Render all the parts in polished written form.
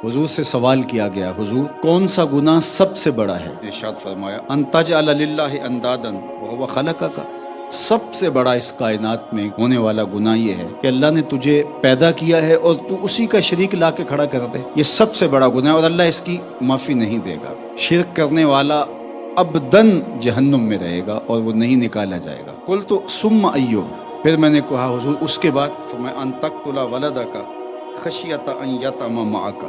حضور سے سوال کیا گیا، حضور کون سا گناہ سب سے بڑا ہے؟ ارشاد فرمایا ان تجعل للہ اندادا وهو خلقک، سب سے بڑا اس کائنات میں ہونے والا گناہ یہ ہے کہ اللہ نے تجھے پیدا کیا ہے اور تو اسی کا شریک لا کے کھڑا کر دے۔ یہ سب سے بڑا گناہ ہے اور اللہ اس کی معافی نہیں دے گا۔ شرک کرنے والا ابدن جہنم میں رہے گا اور وہ نہیں نکالا جائے گا۔ قلت ثم ایو، پھر میں نے کہا حضور اس کے بعد؟ فرمایا ان تقتل ولدک خشیۃ ان یطعم معک،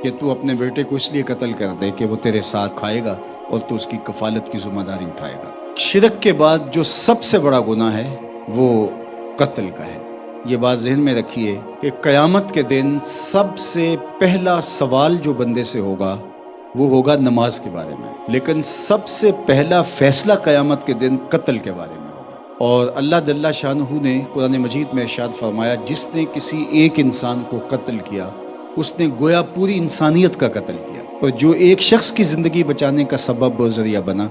کہ تو اپنے بیٹے کو اس لیے قتل کر دے کہ وہ تیرے ساتھ کھائے گا اور تو اس کی کفالت کی ذمہ داری اٹھائے گا۔ شرک کے بعد جو سب سے بڑا گناہ ہے وہ قتل کا ہے۔ یہ بات ذہن میں رکھیے کہ قیامت کے دن سب سے پہلا سوال جو بندے سے ہوگا وہ ہوگا نماز کے بارے میں، لیکن سب سے پہلا فیصلہ قیامت کے دن قتل کے بارے میں ہوگا۔ اور اللہ جل شانہ نے قرآن مجید میں ارشاد فرمایا جس نے کسی ایک انسان کو قتل کیا اس نے گویا پوری انسانیت کا قتل کیا، اور جو ایک شخص کی زندگی بچانے کا سبب اور ذریعہ بنا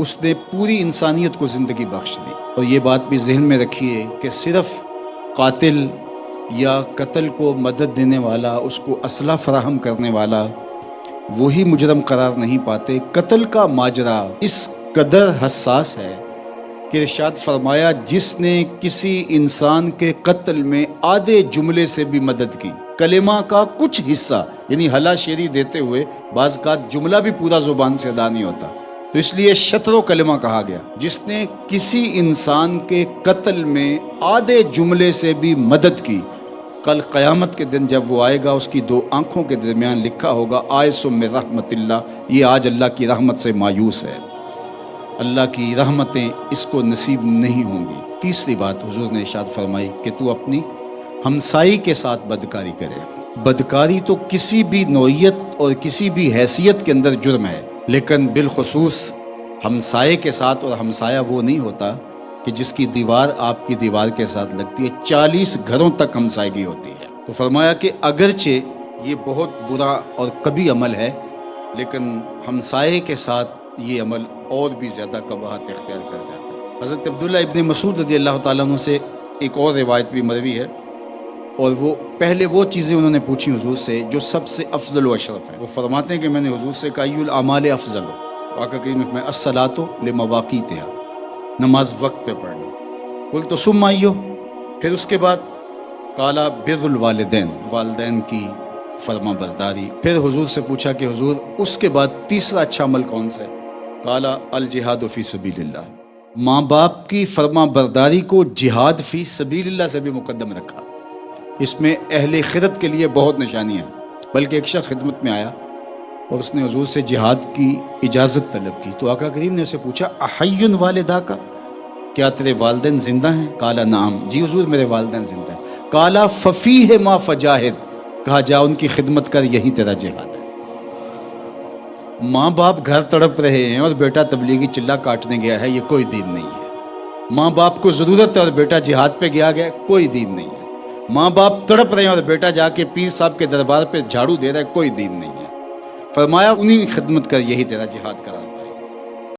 اس نے پوری انسانیت کو زندگی بخش دی۔ اور یہ بات بھی ذہن میں رکھیے کہ صرف قاتل یا قتل کو مدد دینے والا، اس کو اسلحہ فراہم کرنے والا، وہی مجرم قرار نہیں پاتے۔ قتل کا ماجرا اس قدر حساس ہے کہ ارشاد فرمایا جس نے کسی انسان کے قتل میں آدھے جملے سے بھی مدد کی، کلمہ کا کچھ حصہ، یعنی ہلا شیری دیتے ہوئے بعض کا جملہ بھی پورا زبان سے ادا نہیں ہوتا، تو اس لیے شطر و کلمہ کہا گیا۔ جس نے کسی انسان کے قتل میں آدھے جملے سے بھی مدد کی، کل قیامت کے دن جب وہ آئے گا اس کی دو آنکھوں کے درمیان لکھا ہوگا آئس من رحمت اللہ، یہ آج اللہ کی رحمت سے مایوس ہے، اللہ کی رحمتیں اس کو نصیب نہیں ہوں گی۔ تیسری بات حضور نے ارشاد فرمائی کہ تو اپنی ہمسائی کے ساتھ بدکاری کرے۔ بدکاری تو کسی بھی نوعیت اور کسی بھی حیثیت کے اندر جرم ہے، لیکن بالخصوص ہمسائے کے ساتھ، اور ہمسایہ وہ نہیں ہوتا کہ جس کی دیوار آپ کی دیوار کے ساتھ لگتی ہے، 40 گھروں تک ہمسائیگی ہوتی ہے۔ تو فرمایا کہ اگرچہ یہ بہت برا اور کبھی عمل ہے، لیکن ہمسائے کے ساتھ یہ عمل اور بھی زیادہ قباحت اختیار کر جاتا ہے۔ حضرت عبداللہ ابن مسعود رضی اللہ تعالیٰ عنہ سے ایک اور روایت بھی مروی ہے، اور وہ پہلے وہ چیزیں انہوں نے پوچھی حضور سے جو سب سے افضل و اشرف ہیں۔ وہ فرماتے ہیں کہ میں نے حضور سے کہا ای الاعمال افضل، آقا کریم نے فرمایا الصلاۃ لمواقیتہا، نماز وقت پہ پڑھنا۔ قلت ثم ایو، پھر اس کے بعد؟ قال بر الوالدین، والدین کی فرما برداری۔ پھر حضور سے پوچھا کہ حضور اس کے بعد تیسرا اچھا عمل کون سا ہے؟ قال الجہاد فی سبیل اللہ، ماں باپ کی فرما برداری کو جہاد فی سبیل اللہ سے بھی مقدم رکھا۔ اس میں اہل خدمت کے لیے بہت نشانیاں، بلکہ ایک شخص خدمت میں آیا اور اس نے حضور سے جہاد کی اجازت طلب کی، تو آقا کریم نے اسے پوچھا احی والدہ کا، کیا تیرے والدین زندہ ہیں؟ قال نعم، جی حضور میرے والدین زندہ ہیں۔ قال ففیہما فجاہد، کہا جا ان کی خدمت کر، یہی تیرا جہاد ہے۔ ماں باپ گھر تڑپ رہے ہیں اور بیٹا تبلیغی چلہ کاٹنے گیا ہے، یہ کوئی دین نہیں ہے۔ ماں باپ کو ضرورت ہے اور بیٹا جہاد پہ گیا، کوئی دین نہیں ہے۔ ماں باپ تڑپ رہے ہیں اور بیٹا جا کے پیر صاحب کے دربار پہ جھاڑو دے رہا ہے، کوئی دین نہیں ہے۔ فرمایا انہی خدمت کر، یہی تیرا جہاد قرار۔